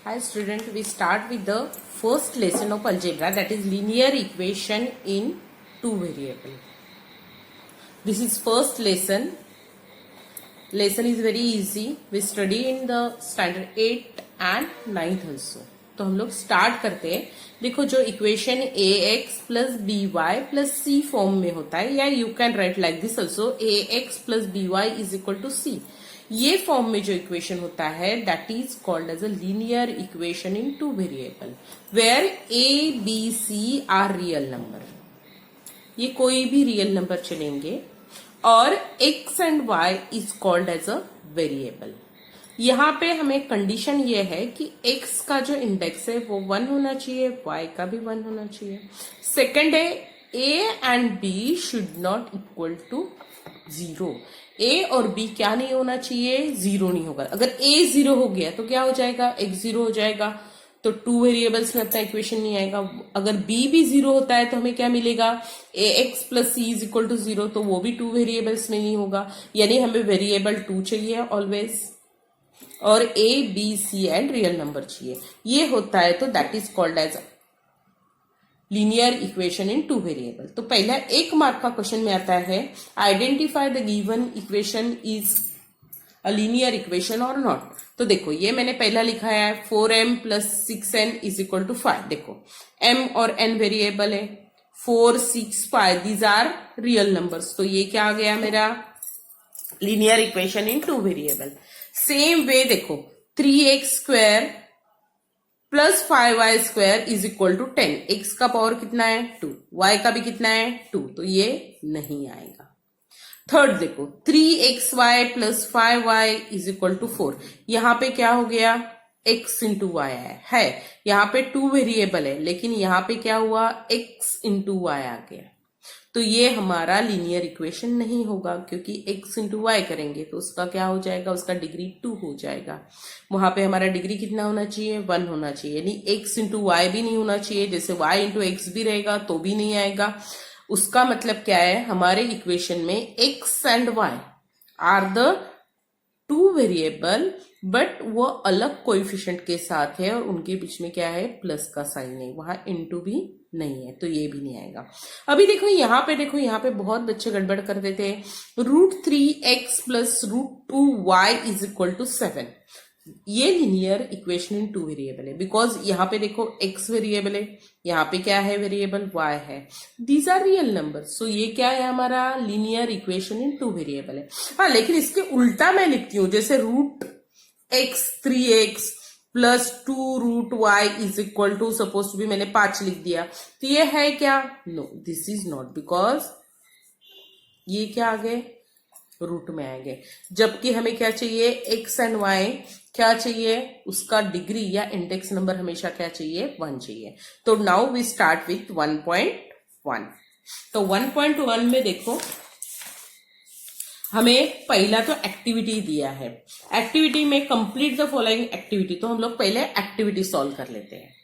Hi student, we start with the first lesson of algebra, that is linear equation in two variable. This is first lesson. Lesson is very easy. We study in the standard 8 and 9th also. तो हम लोग start करते हैं. देखो जो equation a x plus b y plus c form में होता है, या you can write like this also, a x plus b y is equal to c. ये फॉर्म में जो इक्वेशन होता है that is called as a linear equation in two variable where a b c are real number. ये कोई भी रियल नंबर चलेंगे और x and y is called as a variable. यहाँ पे हमें कंडीशन ये है कि x का जो इंडेक्स है वो 1 होना चाहिए, y का भी 1 होना चाहिए. सेकंड है a and b should not equal to 0. a और b क्या नहीं होना चाहिए, 0 नहीं होगा. अगर a 0 हो गया तो क्या हो जाएगा, x 0 हो जाएगा, तो टू वेरिएबल्स में अपना इक्वेशन नहीं आएगा. अगर b भी 0 होता है तो हमें क्या मिलेगा, ax plus c is equal to 0, तो वो भी टू वेरिएबल्स में नहीं होगा. यानी हमें वेरिएबल 2 चाहिए ऑलवेज, और a b c and real number चाहिए. ये होता है तो that is called as linear equation in two variable. तो पहला 1 मार्क का क्वेश्चन में आता है, identify the given equation is a linear equation और नॉट. तो देखो ये मैंने पहला लिखा है 4m plus 6n is equal to 5. देखो m और n वेरिएबल है, 4 6 5 दीज आर रियल नंबर्स. तो ये क्या आ गया मेरा linear equation in two variable. Same way देखो 3x square plus 5y square is equal to 10. x का पावर कितना है 2, y का भी कितना है 2, तो ये नहीं आएगा. थर्ड देखो 3xy plus 5y is equal to 4. यहां पे क्या हो गया, x इंटू वाई है. यहां पे टू वेरिएबल है, लेकिन यहां पे क्या हुआ, x इंटू वाई आ गया. तो ये हमारा लीनियर इक्वेशन नहीं होगा, क्योंकि x इंटू वाई करेंगे तो उसका क्या हो जाएगा, उसका डिग्री 2 हो जाएगा. वहां पे हमारा डिग्री कितना होना चाहिए, 1 होना चाहिए. यानी x इंटू वाई भी नहीं होना चाहिए. जैसे y इंटू एक्स भी रहेगा तो भी नहीं आएगा. उसका मतलब क्या है, हमारे इक्वेशन में x and y are the two variable, but वो अलग कोएफिशिएंट के साथ है और उनके बीच में क्या है, प्लस का साइन है. वहां इनटू भी नहीं है, तो ये भी नहीं आएगा. अभी देखो यहाँ पे बहुत बच्चे गड़बड़ कर देते हैं. √3x plus √2y is equal to 7. ये linear equation in two variable है, बिकॉज यहाँ पे देखो x वेरिएबल है, यहाँ पे क्या है वेरिएबल y है. These are real number. So ये क्या है, हमारा linear equation in two variable है. हाँ, लेकिन इसके उल्टा मैं लिखती हूँ, जैसे √x 3x plus 2√y is equal to, suppose to भी मैंने 5 लिख दिया, तो ये है क्या, no this is not, because ये क्या आ गए, रूट में आ गए. जबकि हमें क्या चाहिए, x एंड y क्या चाहिए, उसका डिग्री या इंडेक्स नंबर हमेशा क्या चाहिए, 1 चाहिए. तो नाउ वी स्टार्ट विथ 1.1. तो 1.1 में देखो हमें पहला तो एक्टिविटी दिया है. एक्टिविटी में कंप्लीट द फॉलोइंग एक्टिविटी. तो हम लोग पहले एक्टिविटी सॉल्व कर लेते हैं.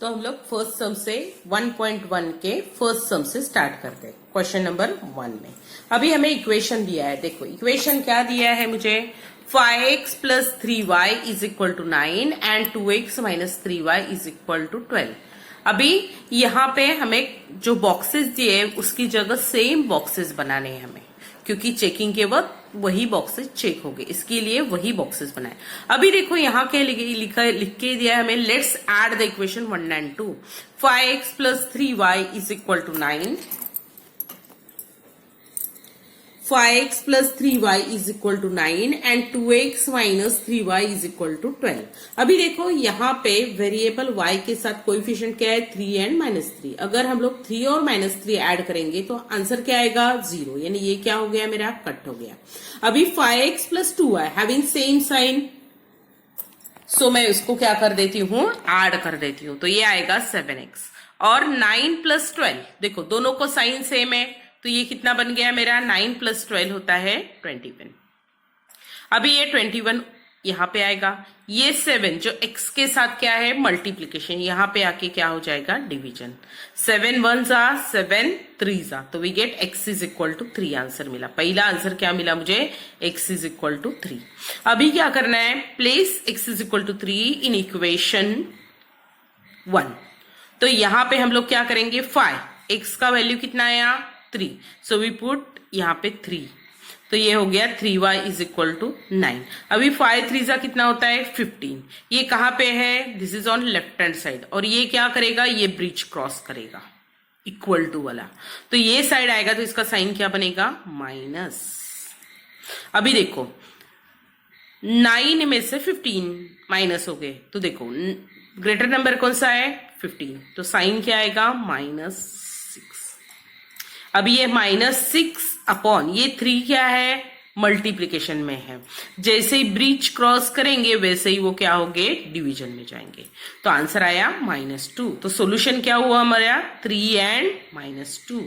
तो हम लोग फर्स्ट सम से 1.1 के फर्स्ट सम से स्टार्ट करते हैं. क्वेश्चन नंबर 1 में अभी हमें इक्वेशन दिया है. देखो इक्वेशन क्या दिया है मुझे, 5x plus 3y is equal to 9 and 2x minus 3y is equal to 12. अभी यहाँ पे हमें जो बॉक्सेस दिए उसकी जगह सेम बॉक्सेस बनाने हैं हमें, क्योंकि चेकिंग के वक्त वही बॉक्सेस चेक हो गए, इसके लिए वही बॉक्सेस बनाए. अभी देखो यहाँ के लिख के दिया है हमें, let's add the equation 1 and 2. 5x plus 3y is equal to 9, 5x plus 3y is equal to 9 and 2x minus 3y is equal to 12. अभी देखो यहाँ पे वेरिएबल y के साथ कोएफिशिएंट क्या है, 3 एंड -3. अगर हम लोग 3 और -3 ऐड करेंगे तो आंसर क्या आएगा, 0. यानी ये क्या हो गया, मेरा कट हो गया. अभी 5x plus 2y having same sign, so मैं इसको क्या कर देती हूँ, ऐड कर देती हूँ. तो ये आएगा 7x. और 9 प्लस 12, देखो दोनों को साइन सेम है, तो ये कितना बन गया मेरा, 9 प्लस 12 होता है 21. अभी ये 21 यहाँ पे आएगा, ये 7 जो x के साथ क्या है मल्टीप्लीकेशन, यहाँ पे आके क्या हो जाएगा डिवीजन। 7 1 जा 7 3 जा, तो we get x is equal to 3 answer मिला। पहला आंसर क्या मिला मुझे, x इज इक्वल टू 3। अभी क्या करना है, place x is equal to 3 in equation 1। तो यहां पे हम लोग क्या करेंगे, x का वैल्यू कितना आया 3, सो वी पुट यहाँ पे 3, तो ये हो गया 3y इज इक्वल टू 9। अभी 5 3 जा कितना होता है 15। ये कहां पे है, this is on left hand side, और ये क्या करेगा, ये ब्रिज क्रॉस करेगा इक्वल टू वाला, तो ये साइड आएगा तो इसका साइन क्या बनेगा माइनस। अभी देखो 9 में से 15 माइनस हो गए, तो देखो ग्रेटर नंबर कौन सा है 15, तो साइन क्या आएगा -6। अभी ये -6 अपॉन ये 3 क्या है मल्टीप्लीकेशन में है, जैसे ही ब्रिज क्रॉस करेंगे वैसे ही वो क्या होंगे डिवीजन में जाएंगे, तो आंसर आया -2। तो सॉल्यूशन क्या हुआ हमारा 3 एंड -2।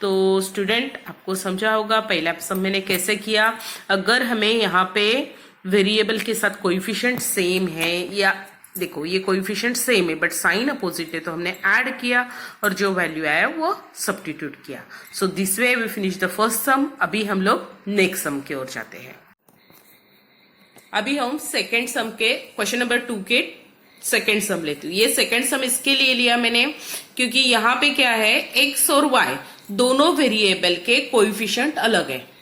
तो स्टूडेंट आपको समझा होगा पहला सब मैंने कैसे किया। अगर हमें यहाँ पे वेरिएबल के साथ कोएफिशिएंट सेम है, या देखो ये कोएफिशिएंट सेम है बट साइन अपोजिट है, तो हमने ऐड किया और जो वैल्यू आया वो सब्स्टिट्यूट किया। So this way we finish the first sum. अभी हम लोग नेक्स्ट सम की ओर जाते हैं। अभी हम सेकेंड सम के क्वेश्चन नंबर 2 के सेकेंड सम लेती हूँ। ये सेकेंड सम इसके लिए लिया मैंने क्योंकि यहाँ पे क्या है x और y दोनों वेरिएबल के कोएफिशिएंट अलग है,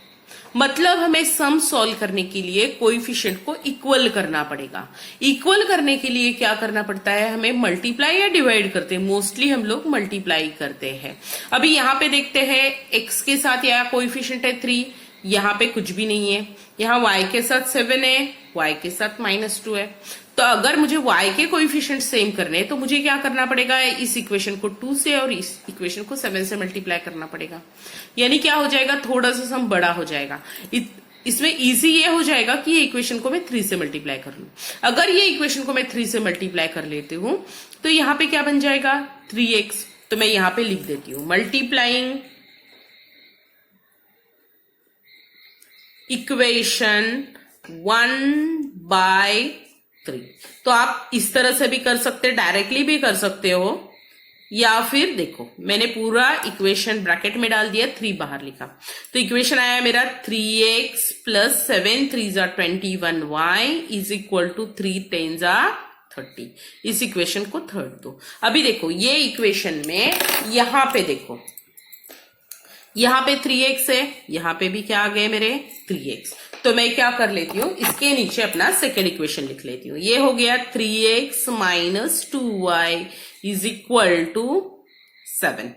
मतलब हमें सम सॉल्व करने के लिए कोएफिशिएंट को इक्वल करना पड़ेगा। इक्वल करने के लिए क्या करना पड़ता है, हमें मल्टीप्लाई या डिवाइड करते हैं, मोस्टली हम लोग मल्टीप्लाई करते हैं। अभी यहाँ पे देखते हैं x के साथ या कोएफिशिएंट है 3, यहाँ पे कुछ भी नहीं है। यहाँ y के साथ 7 है, y के साथ -2 है। तो अगर मुझे y के कोएफिशिएंट सेम करने हैं तो मुझे क्या करना पड़ेगा, इस इक्वेशन को 2 से और इस इक्वेशन को 7 से मल्टीप्लाई करना पड़ेगा। यानी क्या हो जाएगा, थोड़ा सा सम बड़ा हो जाएगा। इसमें इजी ये हो जाएगा कि ये इक्वेशन को मैं 3 से मल्टीप्लाई कर लूं। अगर ये इक्वेशन को मैं 3 से मल्टीप्लाई कर लेती हूं तो यहाँ पे क्या बन जाएगा 3x। तो मैं यहाँ पे लिख देती हूँ मल्टीप्लाइंग इक्वेशन 1/3। तो आप इस तरह से भी कर सकते हैं, डायरेक्टली भी कर सकते हो, या फिर देखो मैंने पूरा इक्वेशन ब्रैकेट में डाल दिया, 3 बाहर लिखा, तो इक्वेशन आया मेरा 3x + 7 3 जा 21y इज इक्वल टू 3 10 जा 30। इस इक्वेशन को थर्ड दो। अभी देखो ये इक्वेशन में यहां पे देखो, यहां पे 3x है, यहां पे भी क्या आ गए मेरे 3x। तो मैं क्या कर लेती हूँ, इसके नीचे अपना सेकेंड इक्वेशन लिख लेती हूँ। ये हो गया 3x - 2y is equal to 7।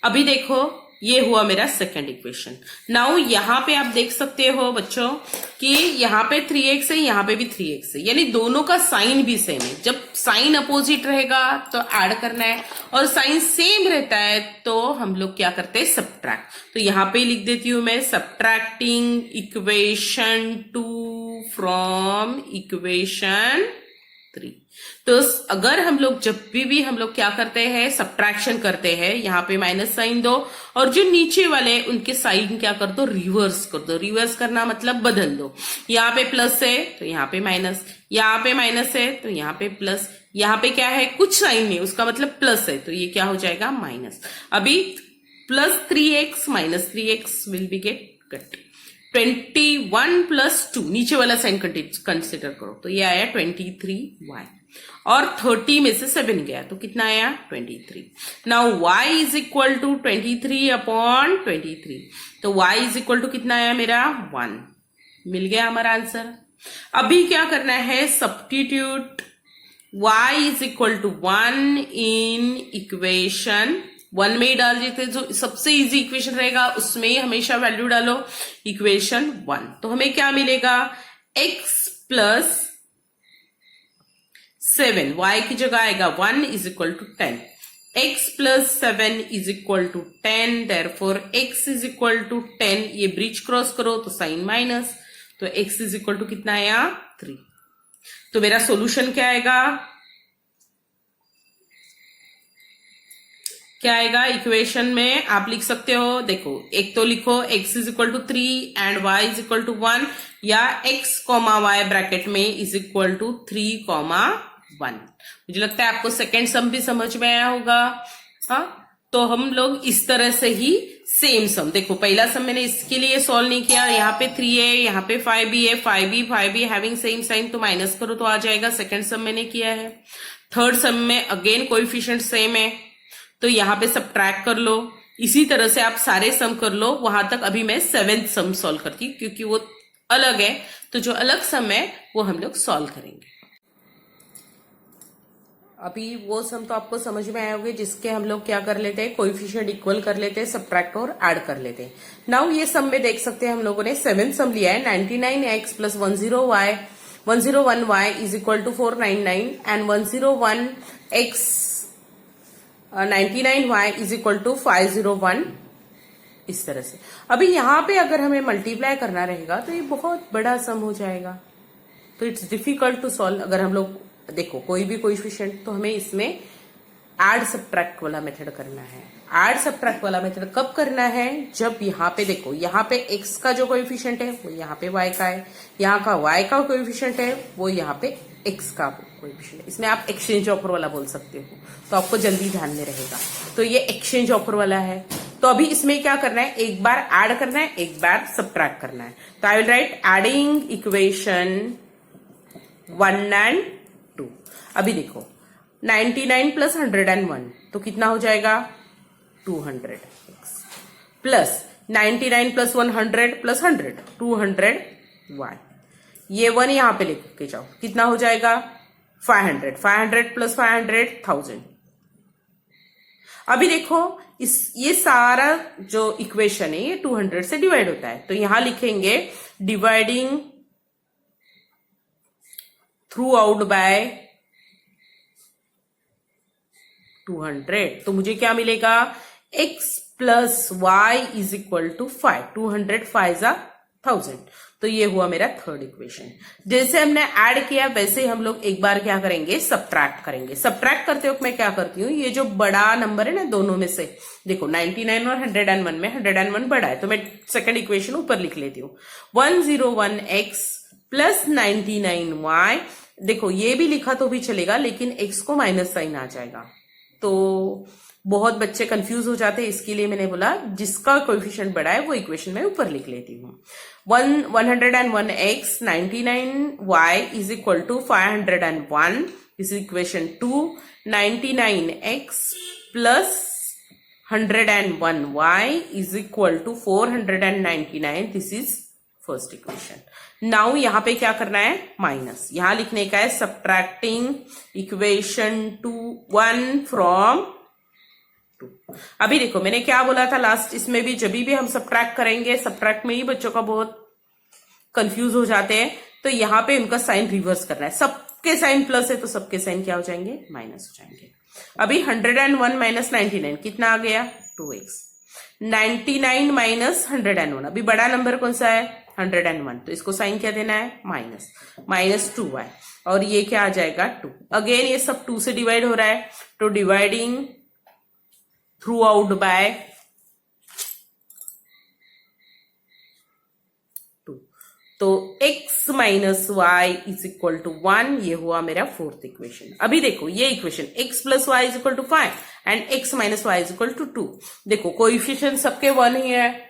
अभी देखो ये हुआ मेरा सेकेंड इक्वेशन। नाउ यहां पे आप देख सकते हो बच्चों कि यहां पे 3x है, यहां पे भी 3x है, यानी दोनों का साइन भी सेम है। जब साइन अपोजिट रहेगा तो ऐड करना है, और साइन सेम रहता है तो हम लोग क्या करते हैं सब्ट्रैक्ट। तो यहां पे लिख देती हूं मैं सब्ट्रैक्टिंग इक्वेशन 2 फ्रॉम इक्वेशन 3। तो अगर हम लोग जब भी हम लोग क्या करते हैं सब्ट्रैक्शन करते हैं, यहाँ पे माइनस साइन दो और जो नीचे वाले उनके साइन क्या कर दो रिवर्स कर दो। रिवर्स करना मतलब बदल दो। यहाँ पे प्लस है तो यहाँ पे माइनस, यहाँ पे माइनस है तो यहाँ पे प्लस, यहाँ पे क्या है कुछ साइन नहीं उसका मतलब प्लस है, तो ये क्या हो जाएगा माइनस। अभी +3x - 3x will be gate cut. 21 + 2 नीचे वाला साइन कंसिडर करो, तो ये आया 23y, और 30 में से 7 गया तो कितना आया 23। Now y is equal to 23/23, तो y इज इक्वल टू कितना आया मेरा 1। मिल गया हमारा आंसर। अभी क्या करना है substitute y is equal to 1 in equation 1 में ही डाल देते, जो सबसे इजी इक्वेशन रहेगा उसमें ही हमेशा वैल्यू डालो, इक्वेशन 1। तो हमें क्या मिलेगा x + 7, y की जगह आएगा 1 is equal to 10, x + 7 is equal to 10, therefore x is equal to 10। ये ब्रिज क्रॉस करो तो साइन माइनस, तो x इज इक्वल टू कितना आया 3। तो मेरा सॉल्यूशन क्या आएगा क्या आएगा इक्वेशन में? आप लिख सकते हो, देखो एक तो लिखो x is equal to 3 and y is equal to 1, या x कॉमा वाई ब्रैकेट में इज इक्वल टू 3 कॉमा 1। मुझे लगता है आपको सेकेंड सम भी समझ में आया होगा। हाँ, तो हम लोग इस तरह से ही सेम सम, देखो पहला सम मैंने इसके लिए सॉल्व नहीं किया, यहाँ पे 3 है, यहाँ पे 5b है, 5b हैविंग सेम साइन, तो माइनस करो तो आ जाएगा। सेकंड सम मैंने किया है। थर्ड सम में अगेन कोएफिशिएंट सेम है, तो यहाँ पे सब्ट्रैक्ट कर लो। इसी तरह से आप सारे सम कर लो वहां तक। अभी मैं 7th सम सॉल्व करती हूँ क्योंकि वो अलग है, तो जो अलग सम है वो हम लोग सॉल्व करेंगे। अभी वो सम तो आपको समझ में आए होंगे जिसके हम लोग क्या कर लेते हैं, कोएफिशिएंट इक्वल कर लेते हैं, सब्ट्रैक्ट और ऐड कर लेते हैं। नाउ ये सम में देख सकते हैं हम लोगों ने 7th सम लिया है, 99x plus 101y is equal to 499 and 101x 99y is equal to 501, इस तरह से। अभी यहां पे अगर हमें मल्टीप्लाई करना रहेगा तो ये बहुत बड़ा सम हो जाएगा, तो इट्स डिफिकल्ट टू सॉल्व। अगर हम लोग देखो कोई भी कोएफिशिएंट, तो हमें इसमें ऐड सब्ट्रैक्ट वाला मेथड करना है। ऐड सब्ट्रैक्ट वाला मेथड कब करना है? जब यहाँ पे देखो, यहाँ पे x का जो कोएफिशिएंट है वो यहाँ पे y का है, यहाँ का y का कोएफिशिएंट है वो यहाँ पे x का कोएफिशिएंट है। इसमें आप एक्सचेंज ऑफर वाला बोल सकते हो, तो आपको जल्दी ध्यान में रहेगा। तो ये एक्सचेंज ऑफर वाला है। तो अभी इसमें क्या करना है, एक बार ऐड करना है, एक बार सब्ट्रैक्ट करना है। तो I will write adding equation 1 and 2। अभी देखो 99 प्लस 101 तो कितना हो जाएगा, 200x plus 99 plus 100 plus 100 200y। ये 1 यहां पे लिख के जाओ, कितना हो जाएगा 500 प्लस 500 1000। अभी देखो ये सारा जो इक्वेशन है ये 200 से डिवाइड होता है, तो यहां लिखेंगे डिवाइडिंग थ्रू आउट बाय 200। तो मुझे क्या मिलेगा, x plus y is equal to 5, 200 5 1000। तो ये हुआ मेरा थर्ड इक्वेशन। जैसे हमने ऐड किया वैसे हम लोग एक बार क्या करेंगे, सब्ट्रैक्ट करेंगे। सब्ट्रैक्ट करते वक्त मैं क्या करती हूँ, ये जो बड़ा नंबर है ना दोनों में से, देखो 99 और 101 में 101 बड़ा है, तो मैं सेकंड इक्वेशन ऊपर लिख लेती हूँ। 101x प्लस 99y, देखो ये भी लिखा तो भी चलेगा, लेकिन x को माइनस साइन आ जाएगा, तो बहुत बच्चे कंफ्यूज हो जाते हैं। इसके लिए मैंने बोला जिसका कोएफिशिएंट बड़ा है वो इक्वेशन में ऊपर लिख लेती हूँ। 101x 99y is equal to 501, इस equation 2। 99x plus 101y is equal to 499, this is first equation. Now यहां पे क्या करना है, माइनस यहां लिखने का है, सब्ट्रैक्टिंग इक्वेशन 1 फ्रॉम 2। अभी देखो मैंने क्या बोला था लास्ट, इसमें भी जब भी हम सब्ट्रैक्ट करेंगे, सब्ट्रैक्ट में ही बच्चों का बहुत कंफ्यूज हो जाते हैं, तो यहां पे उनका साइन रिवर्स करना है। सबके साइन प्लस है तो सबके साइन क्या हो जाएंगे, माइनस हो जाएंगे। अभी 101 माइनस 99 कितना आ गया, 2x। 99 माइनस 101, अभी बड़ा नंबर कौन सा है, 101, तो इसको साइन क्या देना है, माइनस 2y, और ये क्या आ जाएगा 2। अगेन ये सब 2 से डिवाइड हो रहा है, तो डिवाइडिंग थ्रू आउट बाय 2, तो x minus y is equal to 1, ये हुआ मेरा फोर्थ इक्वेशन। अभी देखो ये equation x plus y is equal to 5 and x minus y is equal to 2। देखो कोएफिशिएंट सबके 1 ही है,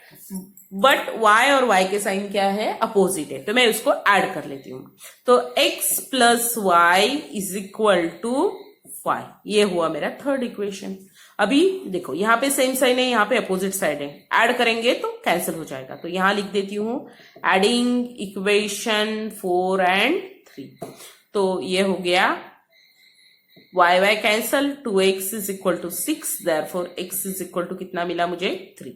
बट y और y के साइन क्या है, अपोजिट है, तो मैं उसको ऐड कर लेती हूं। तो x plus y is equal to 5, ये हुआ मेरा थर्ड इक्वेशन। अभी देखो यहाँ पे सेम साइन है, यहाँ पे अपोजिट साइड है, ऐड करेंगे तो कैंसिल हो जाएगा, तो यहां लिख देती हूं एडिंग इक्वेशन 4 एंड 3। तो ये हो गया y cancel, 2x is equal to 6, therefore x is equal to कितना मिला मुझे, 3।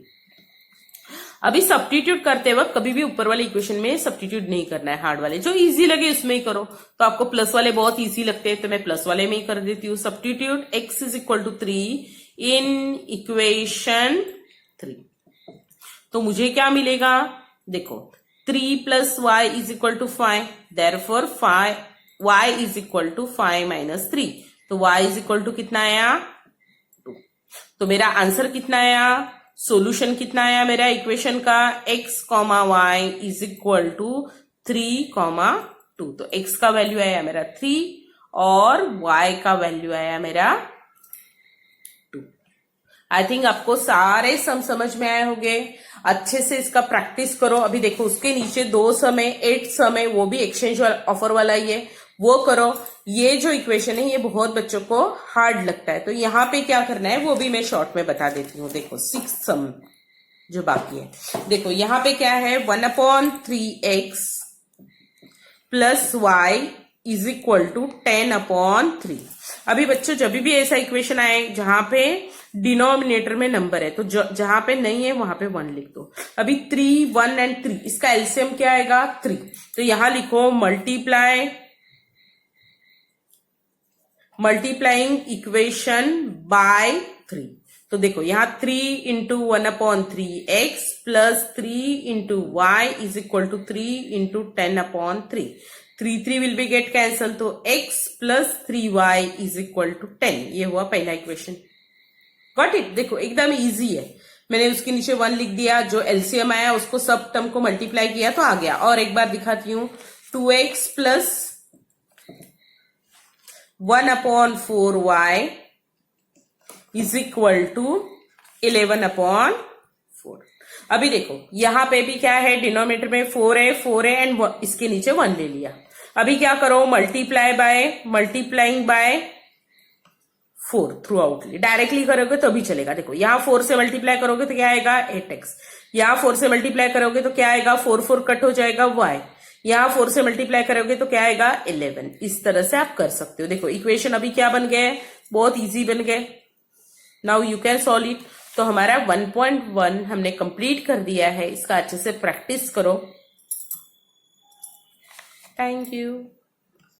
अभी सब्स्टिट्यूट करते वक्त कभी भी ऊपर वाले इक्वेशन में सब्स्टिट्यूट नहीं करना है, हार्ड वाले जो इजी लगे उसमें ही करो। तो आपको प्लस वाले बहुत इजी लगते हैं तो मैं प्लस वाले में ही कर देती हूँ। Substitute x is equal to 3 in equation 3, तो मुझे क्या मिलेगा, देखो 3 plus y is equal to 5, therefore y is equal to 5 minus 3, तो y इज इक्वल टू कितना आया, 2। तो मेरा आंसर कितना आया, सॉल्यूशन कितना आया मेरा इक्वेशन का, x, y is equal to 3, 2। तो x का वैल्यू आया मेरा 3 और y का वैल्यू आया मेरा 2। आई थिंक आपको सारे सम समझ में आए होंगे। अच्छे से इसका प्रैक्टिस करो। अभी देखो उसके नीचे 2 समय 8 समय वो भी एक्सचेंज ऑफर वाला ही है, वो करो। ये जो इक्वेशन है ये बहुत बच्चों को हार्ड लगता है, तो यहाँ पे क्या करना है वो भी मैं शॉर्ट में बता देती हूँ। देखो 6 सम जो बाकी है, देखो यहाँ पे क्या है, 1/3x plus y is equal to 10/3। अभी बच्चों जब भी ऐसा इक्वेशन आए जहां पे डिनोमिनेटर में नंबर है, तो जहां पे नहीं है वहां पे 1 लिख दो। अभी 3, 1 एंड 3, इसका एलसीएम क्या आएगा 3, तो यहां लिखो मल्टीप्लाइंग इक्वेशन बाय 3। तो देखो यहाँ 3 into 1/3x plus 3 into y is equal to 3 into 10/3। 3 will be get cancel, तो x plus 3y is equal to 10। ये हुआ पहला इक्वेशन। Got it. देखो एकदम इजी है। मैंने उसके नीचे 1 लिख दिया, जो एलसीएम आया उसको सब टर्म को मल्टीप्लाई किया तो आ गया। और एक बार दिखाती हूं, 2x plus 1/4y is equal to 11/4। अभी देखो यहां पे भी क्या है, डिनोमिनेटर में 4 है एंड इसके नीचे 1 ले लिया। अभी क्या करो, multiplying by 4 through out. Directly करोगे तो भी चलेगा। देखो यहाँ 4 से मल्टीप्लाई करोगे तो क्या आएगा 8x, यहाँ 4 से मल्टीप्लाई करोगे तो क्या आएगा 4 कट हो जाएगा y, यहाँ 4 से मल्टीप्लाई करोगे तो क्या आएगा 11। इस तरह से आप कर सकते हो। देखो इक्वेशन अभी क्या बन गए, बहुत इजी बन गए। Now you can solve it. तो हमारा 1.1 हमने कंप्लीट कर दिया है। इसका अच्छे से प्रैक्टिस करो। Thank you.